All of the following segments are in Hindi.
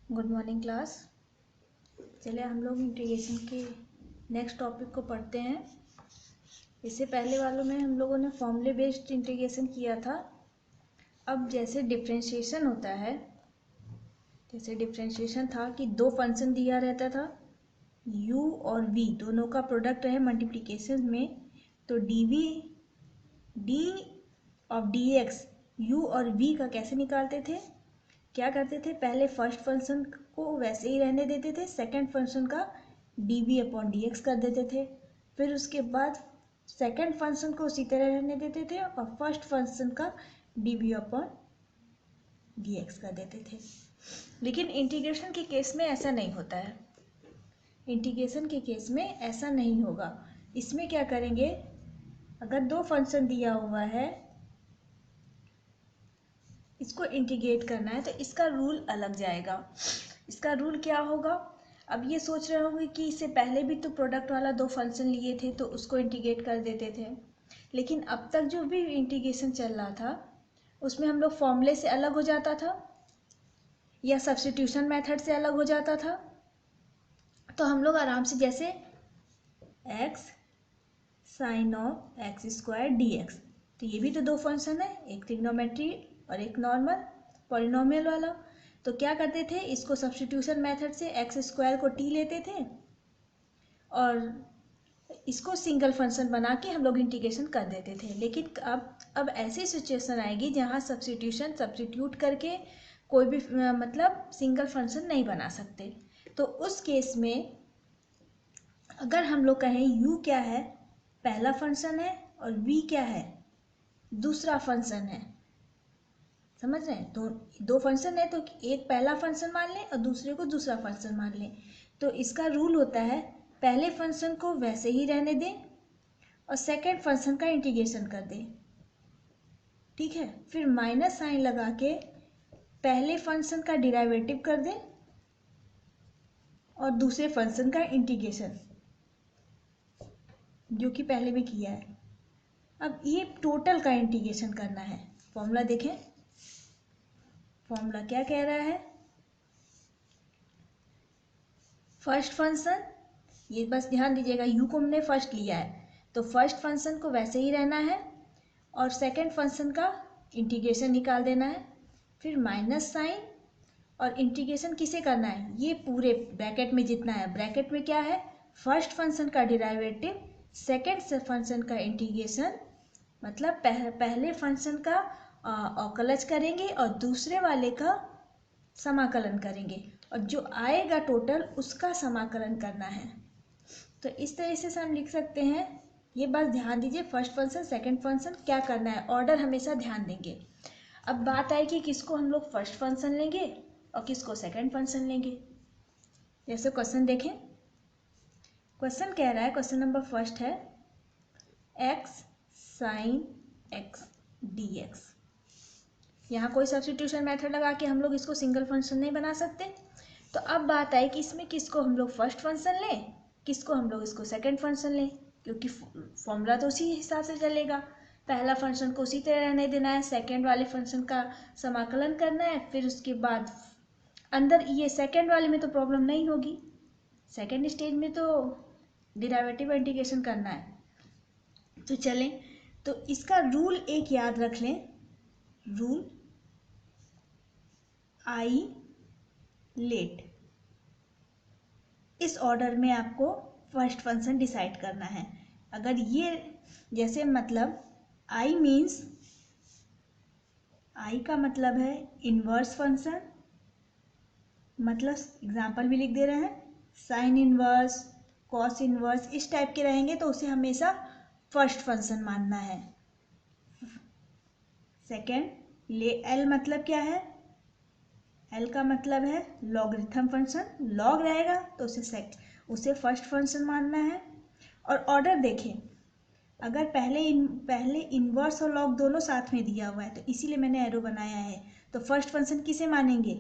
Good morning class. चलिए हम लोग इंटीग्रेशन के नेक्स्ट टॉपिक को पढ़ते हैं। इससे पहले वालों में हम लोगों ने फॉर्मूले बेस्ड इंटीग्रेशन किया था। अब जैसे डिफरेंशिएशन होता है, जैसे डिफरेंशिएशन था कि दो फंक्शन दिया रहता था, u और v दोनों का प्रोडक्ट है मल्टीप्लिकेशन में, तो dv d of dx u और v का कैसे निकालते थे, क्या करते थे, पहले फर्स्ट फंक्शन को वैसे ही रहने देते थे, सेकंड फंक्शन का dv अपॉन dx कर देते थे, फिर उसके बाद सेकंड फंक्शन को उसी तरह रहने देते थे और फर्स्ट फंक्शन का dv अपॉन dx कर देते थे। लेकिन इंटीग्रेशन के केस में ऐसा नहीं होता है। इंटीग्रेशन के केस में ऐसा नहीं होगा। इसमें क्या करेंगे, अगर दो फंक्शन दिया हुआ है, इसको इंटीग्रेट करना है तो इसका रूल अलग जाएगा। इसका रूल क्या होगा, अब ये सोच रहे होंगे कि इससे पहले भी तो प्रोडक्ट वाला दो फंक्शन लिए थे तो उसको इंटीग्रेट कर देते थे, लेकिन अब तक जो भी इंटीग्रेशन चल रहा था उसमें हम लोग फॉर्मूले से अलग हो जाता था या सब्स्टिट्यूशन मेथड से अलग हो जाता था। तो हम लोग आराम से जैसे x sine of x square d x, तो ये भी तो दो फंक्शन है, एक ट्रिग्नोमेट्री और एक नॉर्मल पॉलिनोमियल वाला। तो क्या करते थे, इसको सब्स्टिट्यूशन मेथड से एक्स स्क्वायर को टी लेते थे और इसको सिंगल फंक्शन बना के हम लोग इंटीग्रेशन कर देते थे। लेकिन अब ऐसी सिचुएशन आएगी जहाँ सब्स्टिट्यूट करके कोई भी मतलब सिंगल फंक्शन नहीं बना सकते। तो उस केस में अगर हम लोग कहें u क्या है, पहला फंक्शन है, और v क्या है, दूसरा फंक्शन है, समझ रहे हैं, तो दो फंक्शन है तो एक पहला फंक्शन मान लें और दूसरे को दूसरा फंक्शन मान लें। तो इसका रूल होता है, पहले फंक्शन को वैसे ही रहने दें और सेकंड फंक्शन का इंटीग्रेशन कर दें, ठीक है। फिर माइनस साइन लगा के पहले फंक्शन का डिराइवेटिव कर दें और दूसरे फंक्शन का इंटीग्रेशन, जो कि पहले भी किया है। अब ये टोटल का इंटीग्रेशन करना है। फॉर्मूला देखें, फॉर्मूला क्या कह रहा है, फर्स्ट फंक्शन, ये बस ध्यान दीजिएगा u को हमने फर्स्ट लिया है तो फर्स्ट फंक्शन को वैसे ही रहना है और सेकंड फंक्शन का इंटीग्रेशन निकाल देना है। फिर माइनस साइन और इंटीग्रेशन किसे करना है, ये पूरे ब्रैकेट में जितना है, ब्रैकेट में क्या है, फर्स्ट फंक्शन का डिराइवेटिव, सेकंड फंक्शन का इंटीग्रेशन, मतलब पहले फंक्शन का अवकलज करेंगे और दूसरे वाले का समाकलन करेंगे और जो आएगा टोटल उसका समाकलन करना है। तो इस तरह से हम लिख सकते हैं। ये बस ध्यान दीजिए, फर्स्ट फंक्शन सेकंड फंक्शन क्या करना है, ऑर्डर हमेशा ध्यान देंगे। अब बात आई कि किसको हम लोग फर्स्ट फंक्शन लेंगे और किसको सेकंड फंक्शन लेंगे। जैसे क्वेश्चन देखें, क्वेश्चन कह रहा है, क्वेश्चन नंबर फर्स्ट है x साइन x dx। यहाँ कोई सब्स्टिट्यूशन मेथड लगा के हम लोग इसको सिंगल फंक्शन नहीं बना सकते। तो अब बात आई कि इसमें किसको हम लोग फर्स्ट फंक्शन लें, किसको हम लोग इसको सेकंड फंक्शन लें, क्योंकि फॉर्मूला तो उसी हिसाब से चलेगा। पहला फंक्शन को उसी तरह रहने देना है, सेकंड वाले फंक्शन का समाकलन करना है, फिर उसके बाद अंदर ये सेकंड वाले में तो प्रॉब्लम नहीं होगी, सेकंड स्टेज में तो डिराइवेटिव इंटीग्रेशन करना है। तो चलें, तो इसका रूल एक याद रख लें, रूल आई लेट, इस ऑर्डर में आपको फर्स्ट फंक्शन डिसाइड करना है। अगर ये जैसे मतलब आई मीन्स, आई का मतलब है इनवर्स फंक्शन, मतलब एग्जाम्पल भी लिख दे रहे हैं, साइन इनवर्स, कॉस इनवर्स, इस टाइप के रहेंगे तो उसे हमेशा फर्स्ट फंक्शन मानना है। सेकेंड, ले एल मतलब क्या है, एल का मतलब है लॉगरिथम फंक्शन, लॉग रहेगा तो उसे फर्स्ट फंक्शन मानना है। और ऑर्डर देखें, अगर पहले इनवर्स और लॉग दोनों साथ में दिया हुआ है तो इसीलिए मैंने एरो बनाया है। तो फर्स्ट फंक्शन किसे मानेंगे,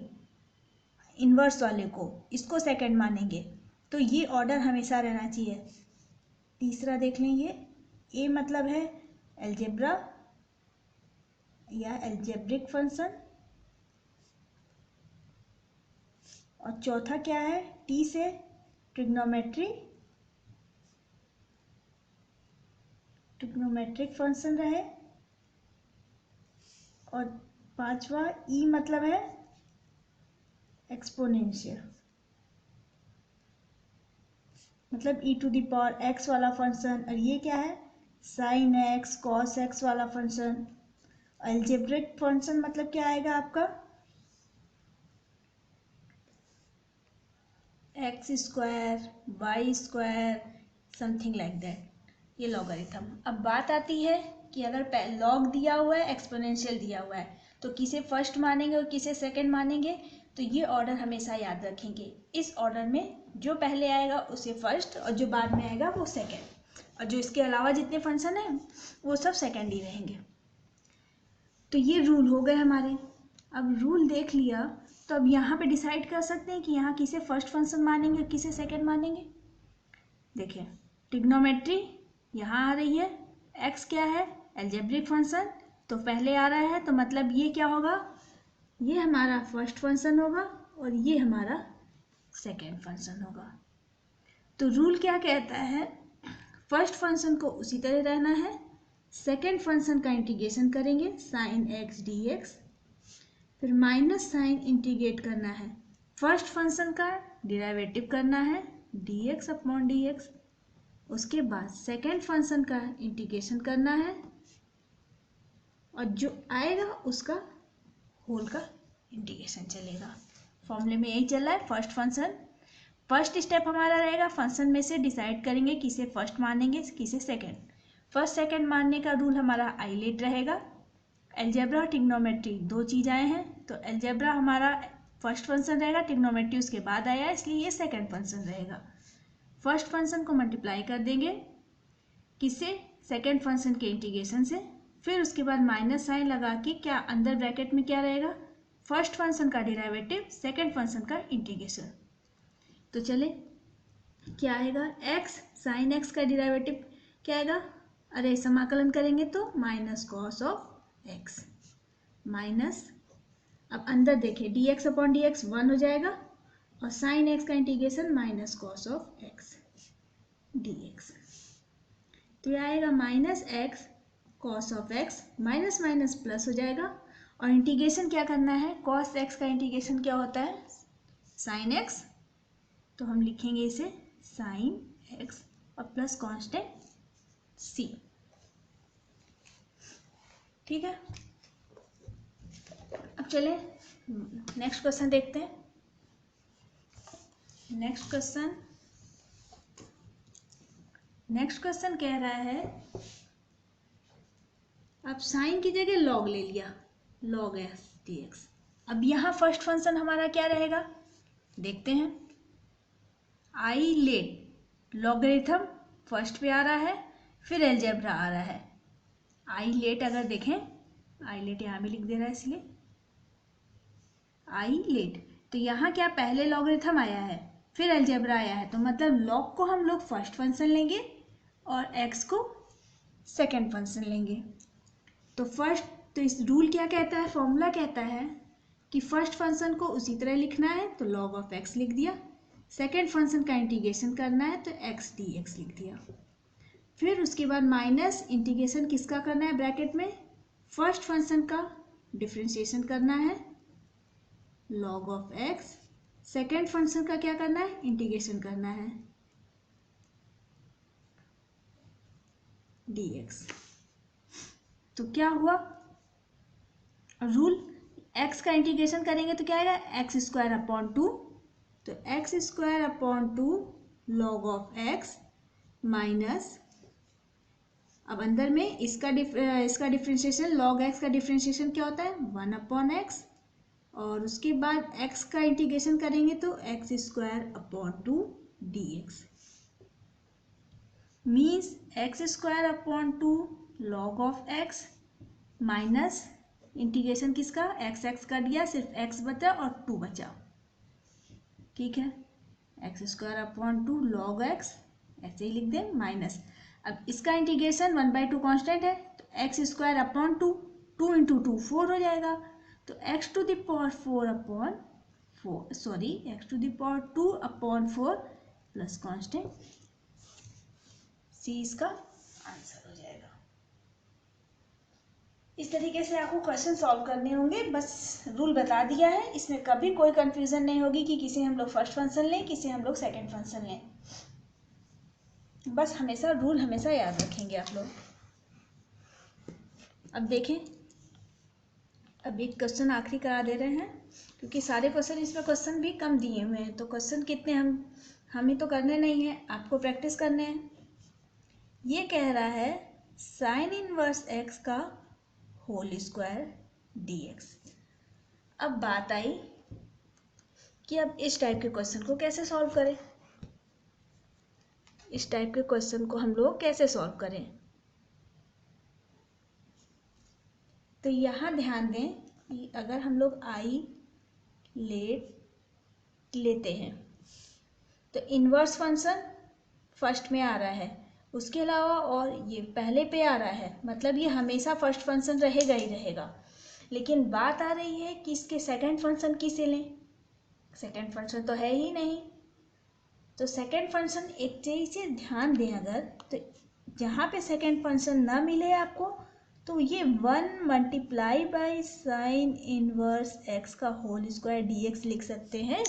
इनवर्स वाले को, इसको सेकंड मानेंगे। तो ये ऑर्डर हमेशा रहना चाहिए। तीसरा देख लें, ये ए मतलब है एलजेब्रा या एल्जेब्रिक फंक्शन और चौथा क्या है, टी से ट्रिग्नोमेट्रिक फंक्शन रहे, और पांचवा ई मतलब है एक्सपोनेंशियल, मतलब e to the power x वाला फंक्शन। और ये क्या है, साइन एक्स कॉस एक्स वाला फंक्शन। अलजेब्रिक फंक्शन मतलब क्या आएगा आपका, x square y square something like that, ये लॉगरिथम। अब बात आती है कि अगर लॉग दिया हुआ है, एक्सपोनेंशियल दिया हुआ है, तो किसे फर्स्ट मानेंगे और किसे सेकंड मानेंगे। तो ये ऑर्डर हमेशा याद रखेंगे, इस ऑर्डर में जो पहले आएगा उसे फर्स्ट और जो बाद में आएगा वो सेकंड, और जो इसके अलावा जितने फंक्शन हैं वो सब सेकंड ही रहेंगे। तो ये रूल हो गए हमारे। अब रूल देख लिया तो अब यहाँ पे डिसाइड कर सकते हैं कि यहाँ किसे फर्स्ट फंक्शन मानेंगे किसे सेकंड मानेंगे। देखिए ट्रिग्नोमेट्री यहाँ आ रही है, एक्स क्या है अलजेब्रिक फंक्शन, तो पहले आ रहा है तो मतलब ये क्या होगा, ये हमारा फर्स्ट फंक्शन होगा और ये हमारा सेकंड फंक्शन होगा। तो रूल क्या कहता है, फर्स्ट फंक्शन को उसी तरह रहना है, सेकंड फंक्शन का इंटीग्रेशन करेंगे साइन एक्स डी एक्स, फिर माइनस साइन इंटीग्रेट करना है, फर्स्ट फंक्शन का डिराइवेटिव करना है D x upon D x, उसके बाद सेकेंड फंक्शन का इंटीग्रेशन करना है और जो आएगा उसका होल का इंटीग्रेशन चलेगा। फॉर्मूले में यही चल रहा है, फर्स्ट फंक्शन। फर्स्ट स्टेप हमारा रहेगा फंक्शन में से डिसाइड करेंगे किसे फर्स्ट मानेंगे किसे सेकेंड। फर्स्ट सेकेंड मानने का रूल हमारा आइलेट रहेगा। अलजेब्रा और ट्रिग्नोमेट्री दो चीज़ आए हैं, तो अलजेब्रा हमारा फर्स्ट फंक्शन रहेगा, ट्रिग्नोमेट्री उसके बाद आया है इसलिए ये सेकेंड फंक्शन रहेगा। फर्स्ट फंक्शन को मल्टीप्लाई कर देंगे किससे, सेकेंड फंक्शन के इंटीग्रेशन से, फिर उसके बाद माइनस साइन लगा के क्या अंदर ब्रैकेट में क्या रहेगा, फर्स्ट फंक्शन का डिराइवेटिव सेकेंड फंक्शन का इंटीग्रेशन। तो चले क्या आएगा, एक्स साइन एक्स का डिराइवेटिव क्या आएगा, अरे समाकलन करेंगे तो minus cos of x minus, अब अंदर देखिए D x upon D x 1 हो जाएगा और साइन एक्स का integration minus cos of x D x, तो ये आएगा minus x cos of x, minus minus plus हो जाएगा और इंटीग्रेशन क्या करना है, कॉस एक्स का इंटीग्रेशन क्या होता है साइन एक्स, तो हम लिखेंगे इसे साइन एक्स और प्लस कांस्टेंट सी। ठीक है, अब चले नेक्स्ट क्वेश्चन देखते हैं। नेक्स्ट क्वेश्चन कह रहा है, अब साइन की जगह लॉग ले लिया, लॉग एक्स डी एक्स। अब यहाँ फर्स्ट फंक्शन हमारा क्या रहेगा देखते हैं, आई लेट लॉगरिथम फर्स्ट पे आ रहा है, फिर अलजेब्रा आ रहा है। आई लेट अगर देखें, आई लेट यहाँ भी लिख दे रहा है इसलिए आई लेट, तो यहाँ क्या पहले लॉगरिथम आया है फिर अलजेब्रा आया है, तो मतलब लॉग को हम लोग फर्स्ट फंक्शन लेंगे और एक्स को सेकेंड फंक्शन लेंगे। तो इस रूल क्या कहता है, फॉर्मूला कहता है कि फर्स्ट फंक्शन को उसी तरह लिखना है तो लॉग ऑफ एक्स लिख दिया, सेकेंड फंक्शन का इंटीग्रेशन करना है तो एक्स डी एक्स लिख दिया, फिर उसके बाद माइनस इंटीग्रेशन किसका करना है ब्रैकेट में, फर्स्ट फंक्शन का डिफ्रेंशिएशन करना है log of x, second function का क्या करना है इंटीग्रेशन करना है dx। तो क्या हुआ रूल, x का इंटीग्रेशन करेंगे तो क्या आएगा एक्स स्क्वायर अपॉन 2, तो x square upon 2 log of x minus, अब अंदर में इसका डिफ्रेंशिएशन लॉग एक्स का डिफ्रेंशिएशन क्या होता है 1 अपॉन एक्स, और उसके बाद x का इंटीग्रेशन करेंगे तो x square upon 2 D x, means x square upon 2 log of x minus integration किसका एक्स कर दिया, सिर्फ x बचा और 2 बचा। ठीक है, x square upon 2 log x ऐसे ही लिख दें माइनस, अब इसका इंटीग्रेशन 1/2 कांस्टेंट है तो एक्स स्क्वायर अपॉन 2, 2 इंटू 2 4 हो जाएगा, तो x to the power 4 upon x to the power 2 upon 4 plus constant. C इसका आंसर हो जाएगा। इस तरीके से आपको क्वेश्चन सॉल्व करने होंगे। बस रूल बता दिया है, इसमें कभी कोई कंफ्यूजन नहीं होगी कि किसी हम लोग फर्स्ट फंक्शन लें, किसी हम लोग सेकंड फंक्शन लें। बस हमेशा रूल हमेशा याद रखेंगे आप लोग। अब देखें, अब एक क्वेश्चन आखिरी करा दे रहे हैं, क्योंकि सारे क्वेश्चन इसमें क्वेश्चन भी कम दिए हुए हैं, तो क्वेश्चन कितने हम ही तो करने नहीं है, आपको प्रैक्टिस करने हैं। ये कह रहा है साइन इनवर्स एक्स का होल स्क्वायर dx। अब बात आई कि अब इस टाइप के क्वेश्चन को कैसे सॉल्व करें। इस टाइप के क्वेश्चन को हम लोग कैसे सॉल्व करें, तो यहाँ ध्यान दें कि अगर हम लोग आई लेते हैं तो इन्वर्स फंक्शन फर्स्ट में आ रहा है, उसके अलावा और ये पहले पे आ रहा है, मतलब ये हमेशा फर्स्ट फंक्शन रहेगा ही रहेगा। लेकिन बात आ रही है कि इसके सेकंड फंक्शन किसे लें, सेकंड फंक्शन तो है ही नहीं। तो सेकंड फंक्शन एक चीज़ से ध्यान दें, अगर तो जहाँ पे सेकंड फंक्शन ना मिले आपको, तो ये 1 multiply by sine inverse x का होल स्क्वायर dx लिख सकते हैं।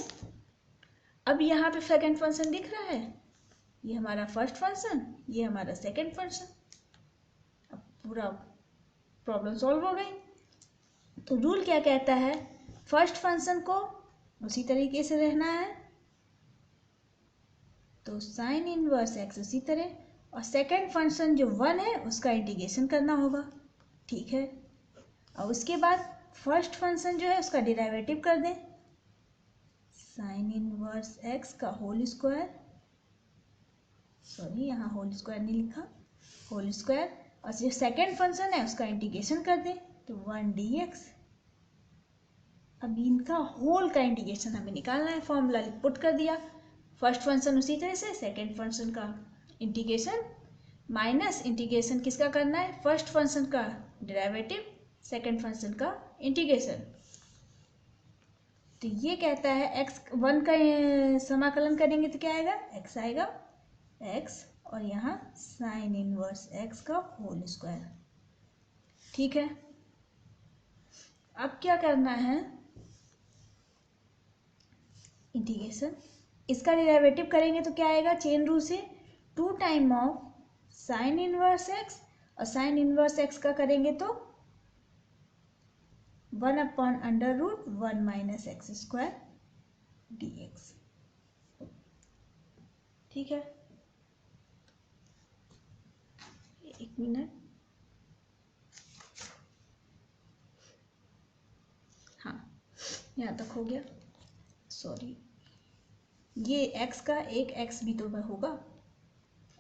अब यहाँ पे सेकंड फंक्शन दिख रहा है, ये हमारा फर्स्ट फंक्शन, ये हमारा सेकंड फंक्शन। अब पूरा प्रॉब्लम सॉल्व हो गई। तो रूल क्या कहता है, फर्स्ट फंक्शन को उसी तरीके से रहना है, तो साइन इनवर्स एक्स उसी तरह, और सेकंड फंक्शन जो 1 है उसका इंटीग्रेशन करना होगा, ठीक है। और उसके बाद फर्स्ट फंक्शन जो है उसका डेरिवेटिव कर दें, साइन इनवर्स एक्स का होल स्क्वायर, सॉरी यहाँ होल स्क्वायर नहीं लिखा, होल स्क्वायर, और जो सेकंड फंक्शन है उसका इंटीग्रेशन कर दें, तो 1 dx। अब इनका होल का इंटीग्रेशन हमें निकालना है, फॉर्मूला पुट कर दिया, फर्स्ट फंक्शन उसी तरह से, सेकंड फंक्शन का इंटीग्रेशन माइनस इंटीग्रेशन किसका करना है, फर्स्ट फंक्शन का डेरिवेटिव, सेकंड फंक्शन का इंटीग्रेशन। तो ये कहता है x 1 का समाकलन करेंगे तो क्या आएगा, x आएगा, x, और यहाँ साइन इनवर्स x का होल स्क्वायर, ठीक है। अब क्या करना है, इंटीग्रेशन, इसका डेरिवेटिव करेंगे तो क्या आएगा, चेन रूल से 2 time of sine inverse x, और साइन इनवर्स x का करेंगे तो 1 upon under root 1 minus x square dx, ठीक है। एक मिनट, हाँ यहाँ तक हो गया, सॉरी, ये x का एक x भी तो होगा,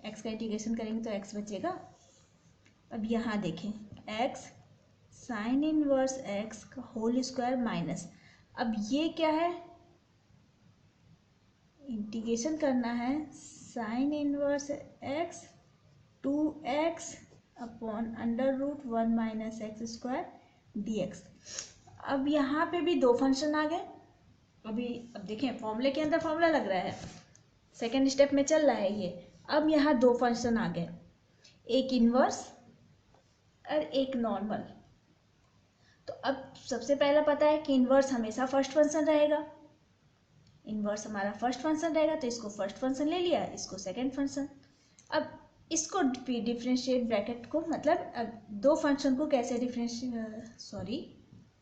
x का इंटीग्रेशन करेंगे तो x बचेगा। अब यहाँ देखें, x साइन इनवर्स x का होल स्क्वायर माइनस, अब ये क्या है, इंटीग्रेशन करना है sine inverse x 2x upon under root 1 minus x square dx। अब यहाँ पे भी दो फंक्शन आ गए, अब देखें फॉर्मूले के अंदर फॉर्मूला लग रहा है, सेकेंड स्टेप में चल रहा है ये। अब यहाँ दो फंक्शन आ गए, एक इनवर्स और एक नॉर्मल। तो अब सबसे पहला पता है कि इनवर्स हमेशा फर्स्ट फंक्शन रहेगा, इनवर्स हमारा फर्स्ट फंक्शन रहेगा, तो इसको फर्स्ट फंक्शन ले लिया, इसको सेकेंड फंक्शन। अब इसको डिफरेंशिएट ब्रैकेट को, मतलब दो फंक्शन को कैसे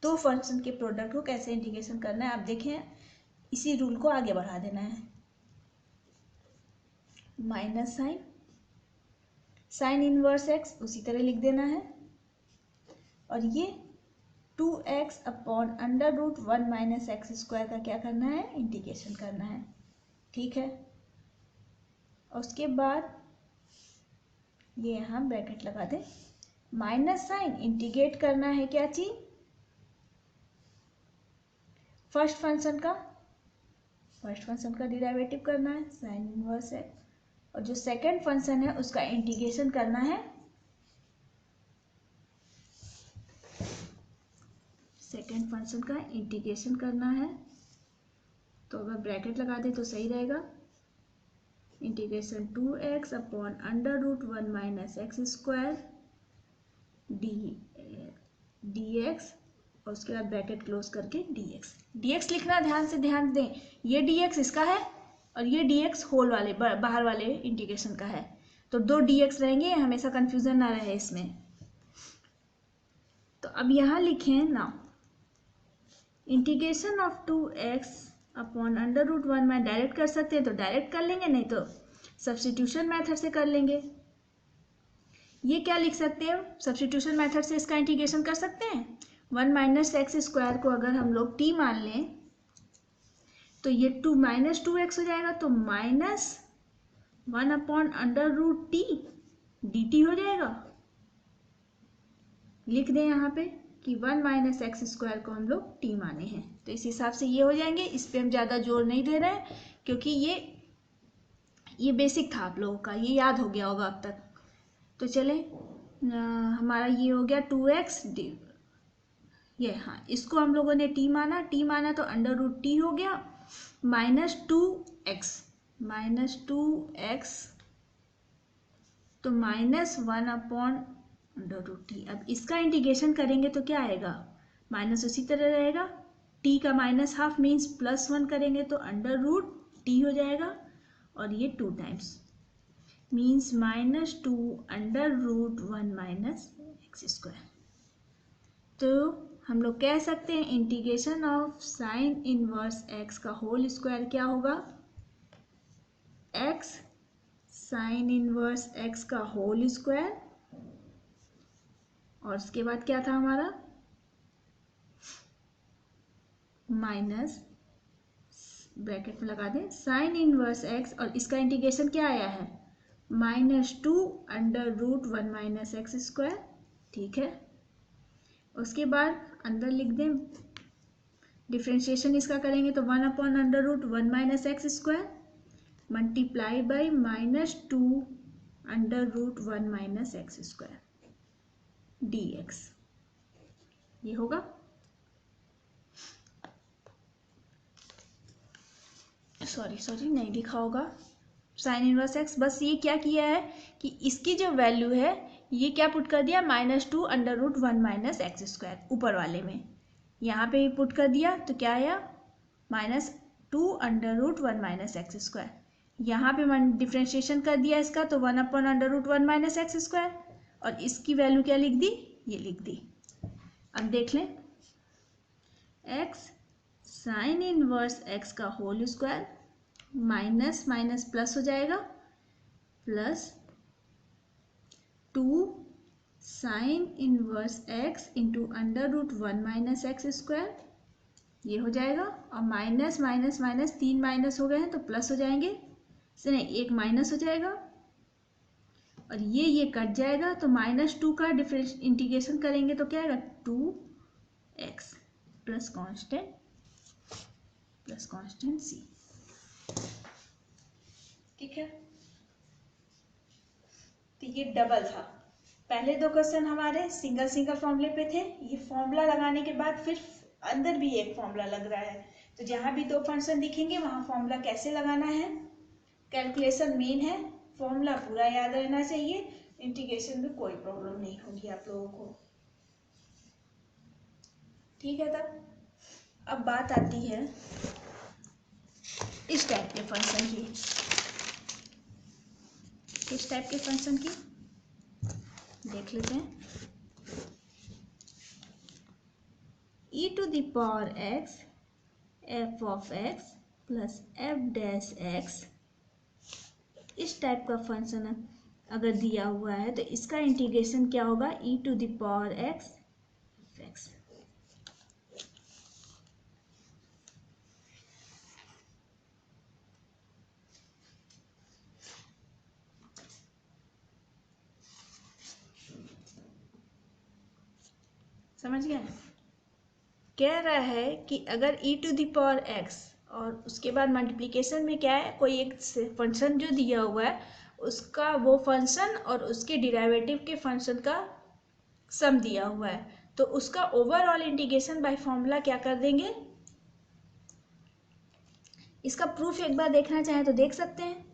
दो फंक्शन के प्रोडक्ट को कैसे इंटीग्रेशन करना है, आप देखें इसी रूल को आगे बढ़ा देना है, माइनस साइन इनवर्स एक्स उसी तरह लिख देना है, और ये 2x upon under root 1 minus x square का क्या करना है, इंटीग्रेशन करना है, ठीक है। और उसके बाद ये यहाँ ब्रैकेट लगा दें, माइनस साइन इंटीग्रेट करना है क्या चीज, फर्स्ट फंक्शन का डेरिवेटिव करना है साइन इनवर्स है, और जो सेकंड फंक्शन है उसका इंटीग्रेशन करना है, सेकंड फंक्शन का इंटीग्रेशन करना है तो अगर ब्रैकेट लगा दे तो सही रहेगा। Integration 2x upon under root 1 minus x square dx और उसके बाद ब्रैकेट क्लोज करके dx लिखना ध्यान दें। ये dx इसका है और ये dx होल वाले बाहर वाले इंटीग्रेशन का है, तो दो dx रहेंगे, हमेशा कंफ्यूजन ना रहे इसमें। तो अब यहाँ लिखें ना, integration of 2x upon under root 1 में डायरेक्ट कर सकते हैं तो डायरेक्ट कर लेंगे, नहीं तो सब्स्टिट्यूशन मेथड से कर लेंगे। ये क्या लिख सकते हैं, सब्स्टिट्यूशन मेथड से इसका इंटीग्रेशन कर सकते हैं। 1 माइनस एक्स स्क्वायर को अगर हम लोग t मान लें तो ये 2 माइनस 2x हो जाएगा, तो minus 1 upon under root T dt हो जाएगा। लिख दें यहाँ पे कि 1 माइनस एक्स स्क्वायर को हम लोग t माने हैं, तो इस हिसाब से ये हो जाएंगे। इस पर हम ज़्यादा जोर नहीं दे रहे हैं क्योंकि ये बेसिक था आप लोगों का, ये याद हो गया होगा अब तक। तो चले हमारा ये हो गया 2x ये, हाँ इसको हम लोगों ने t माना तो अंडर रूट टी हो गया माइनस 2x तो minus 1 upon under root T. अब इसका इंटीग्रेशन करेंगे तो क्या आएगा, माइनस उसी तरह रहेगा, t का माइनस हाफ मीन्स प्लस 1 करेंगे तो अंडर रूट टी हो जाएगा और ये 2 times means minus 2 under root 1 minus x square. तो हम लोग कह सकते हैं integration of sine inverse x का होल स्क्वायर क्या होगा, एक्स साइन इनवर्स एक्स का होल स्क्वायर, और उसके बाद क्या था हमारा माइनस ब्रैकेट में लगा दें साइन इनवर्स एक्स, और इसका इंटीग्रेशन क्या आया है -2 under root 1 minus x square. ठीक है, उसके बाद अंदर लिख दें डिफ्रेंशिएशन इसका करेंगे तो 1 upon under root 1 minus x square multiply by -2 under root 1 minus x square dx, ये होगा। सॉरी नहीं लिखा होगा साइन इनवर्स एक्स, बस ये क्या किया है कि इसकी जो वैल्यू है ये क्या पुट कर दिया -2 under root 1 minus x square ऊपर वाले में, यहाँ पे पुट कर दिया तो क्या आया -2 under root 1 minus x square. यहाँ पे डिफ्रेंशिएशन कर दिया इसका तो 1 upon under root 1 minus x square, और इसकी वैल्यू क्या लिख दी, ये लिख दी। अब देख लें एक्स साइन इनवर्स एक्स का whole square minus minus plus हो जाएगा plus 2 sine inverse x into under root 1 minus x square, ये हो जाएगा। और माइनस माइनस माइनस 3 माइनस हो गए हैं तो प्लस हो जाएंगे, से नहीं एक माइनस हो जाएगा और ये कट जाएगा, तो -2 का डिफरेंस इंटीग्रेशन करेंगे तो क्या आएगा 2x प्लस कांस्टेंट c। ठीक है, तो ये डबल था। पहले दो क्वेश्चन हमारे सिंगल फॉर्मूले पे थे, ये फॉर्मूला लगाने के बाद फिर अंदर भी एक फॉर्मूला लग रहा है, तो जहाँ भी दो फंक्शन दिखेंगे वहाँ फॉर्मूला कैसे लगाना है, कैलकुलेशन मेन है, फॉर्मूला पूरा याद रहना चाहिए, इंटीग्रेशन में कोई प्रॉब्लम नहीं होगी आप लोगों को। ठीक है, तब अब बात आती है इस टाइप के फंक्शन की, किस टाइप के फंक्शन की देख लेते हैं। e to the power x f of x plus f dash x, इस टाइप का फंक्शन अगर दिया हुआ है तो इसका इंटीग्रेशन क्या होगा e to the power x x। समझ गए, कह रहा है कि अगर e to the power x और उसके बाद मल्टीप्लिकेशन में क्या है, कोई एक फंक्शन जो दिया हुआ है उसका वो फंक्शन और उसके डिराइवेटिव के फंक्शन का सम दिया हुआ है, तो उसका ओवरऑल इंटीग्रेशन बाय फॉर्मूला क्या कर देंगे, इसका प्रूफ एक बार देखना चाहें तो देख सकते हैं,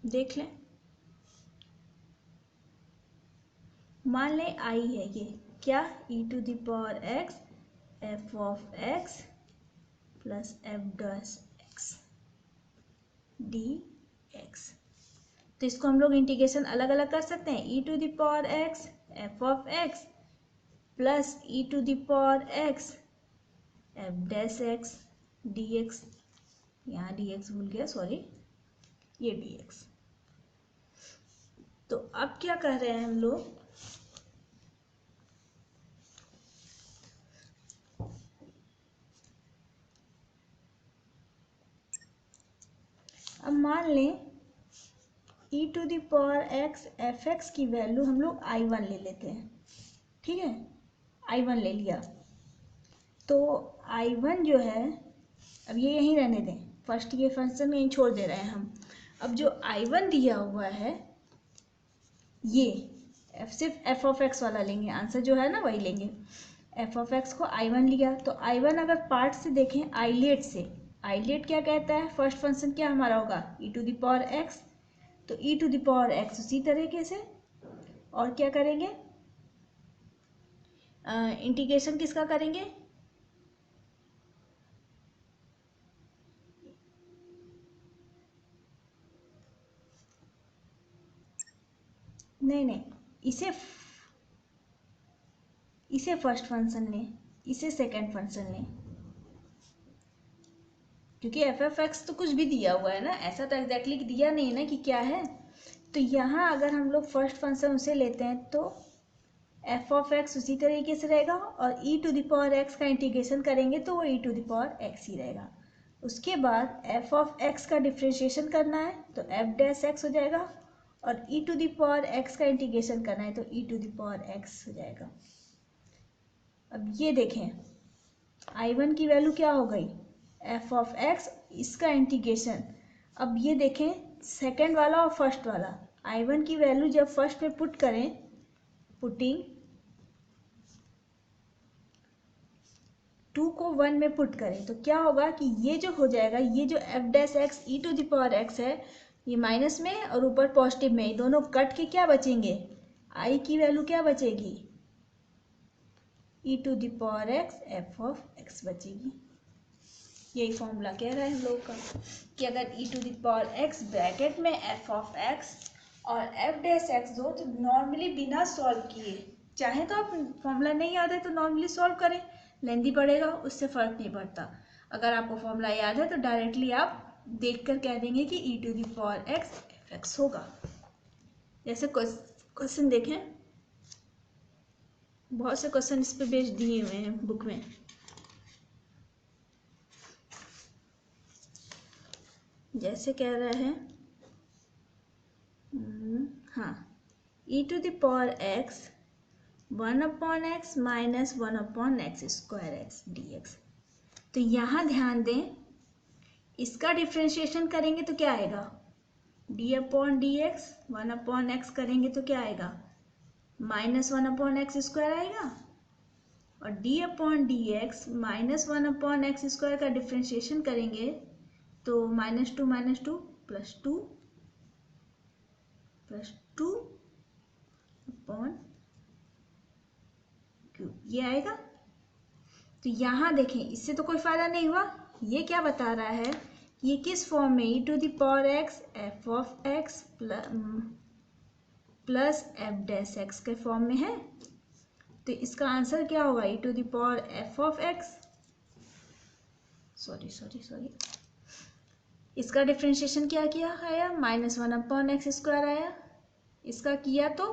देख लें। मान लें आई है ये क्या, e⁻x f(x) plus f'(x) dx। तो इसको हम लोग इंटीग्रेशन अलग अलग कर सकते हैं, e⁻x f(x) plus e⁻x f'(x) dx। यहाँ dx भूल गया, सॉरी, ये dx। तो अब क्या कर रहे हैं हम लोग, अब मान लें e⁻x f(x) की वैल्यू हम लोग I1 ले लेते हैं, ठीक है, I1 ले लिया। तो I1 जो है, अब ये यहीं रहने दें, फर्स्ट ये फंक्शन यहीं छोड़ दे रहे हैं हम। अब जो I1 दिया हुआ है ये सिर्फ f(x) वाला लेंगे, आंसर जो है ना वही लेंगे। f(x) को I1 लिया, तो I1 अगर पार्ट से देखें, आइलेट से, आइलेट क्या कहता है, फर्स्ट फंक्शन क्या हमारा होगा e⁻x, तो e⁻x उसी तरीके से, और क्या करेंगे, इंटीग्रेशन किसका करेंगे, नहीं, इसे फर्स्ट फंक्शन लें, इसे सेकंड फंक्शन लें, क्योंकि f(x) तो कुछ भी दिया हुआ है ना, ऐसा तो एग्जैक्टली दिया नहीं है ना कि क्या है। तो यहाँ अगर हम लोग फर्स्ट फंक्शन उसे लेते हैं तो f(x) उसी तरीके से रहेगा, और e⁻x का इंटीग्रेशन करेंगे तो वो e⁻x ही रहेगा। उसके बाद f(x) का डिफ्रेंशिएशन करना है तो f'(x) हो जाएगा, और e⁻x का इंटीग्रेशन करना है तो e⁻x हो जाएगा। अब ये देखें, I1 की वैल्यू क्या हो गई, f(x), इसका इंटीग्रेशन। अब ये देखें सेकंड वाला और फर्स्ट वाला, I1 की वैल्यू जब फर्स्ट में पुट करें, पुटिंग 2 को 1 में पुट करें तो क्या होगा कि ये जो हो जाएगा, ये जो f'(x) e⁻x है, ये माइनस में और ऊपर पॉजिटिव में, दोनों कट के क्या बचेंगे, I की वैल्यू क्या बचेगी, e⁻x f(x) बचेगी। यही फॉर्मूला कह रहा है हम लोग का कि अगर e⁻x ब्रैकेट में f(x) और f'(x) दो, तो नॉर्मली बिना सॉल्व किए, चाहे तो आप फॉर्मूला नहीं याद है तो नॉर्मली सॉल्व करें, लेंदी पड़ेगा, उससे फ़र्क नहीं पड़ता। अगर आपको फॉर्मूला याद है तो डायरेक्टली आप देखकर कह देंगे कि e⁻x f(x) होगा। जैसे क्वेश्चन देखें, बहुत से क्वेश्चन इस पे बेस्ड दिए हुए हैं बुक में। जैसे कह रहे हैं, हाँ, e⁻x 1/x minus 1/x² dx। तो यहाँ ध्यान दें, इसका डिफ्रेंशिएशन करेंगे तो क्या आएगा, d/dx, 1/x करेंगे तो क्या आएगा, माइनस 1/x² आएगा, और d/dx माइनस 1/x² का डिफ्रेंशिएशन करेंगे तो -2 प्लस 2 अपॉन क्यू, ये आएगा। तो यहाँ देखें, इससे तो कोई फायदा नहीं हुआ, ये क्या बता रहा है कि ये किस फॉर्म में, e⁻x f(x) प्लस f'(x) के फॉर्म में है। तो इसका आंसर क्या होगा, e⁻f(x), सॉरी, इसका डिफ्रेंशिएशन क्या किया आया, माइनस 1/x² आया, इसका किया तो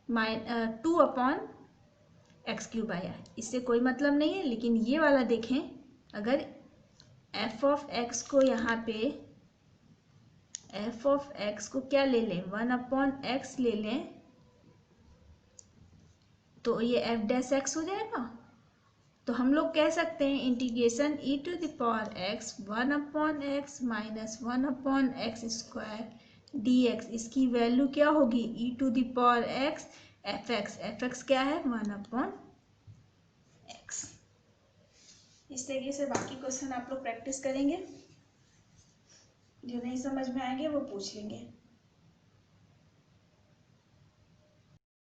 2/x³ आया। इससे कोई मतलब नहीं है, लेकिन ये वाला देखें, अगर f(x) को यहाँ पे f(x) को क्या ले लें, 1/x ले लें, तो ये f'(x) हो जाएगा। तो हम लोग कह सकते हैं integration e⁻x 1/x minus 1/x² dx, इसकी वैल्यू क्या होगी, e⁻x f(x) क्या है, 1/x। इस तरीके से बाकी क्वेश्चन आप लोग प्रैक्टिस करेंगे। जो नहीं समझ में आएंगे वो पूछ लेंगे।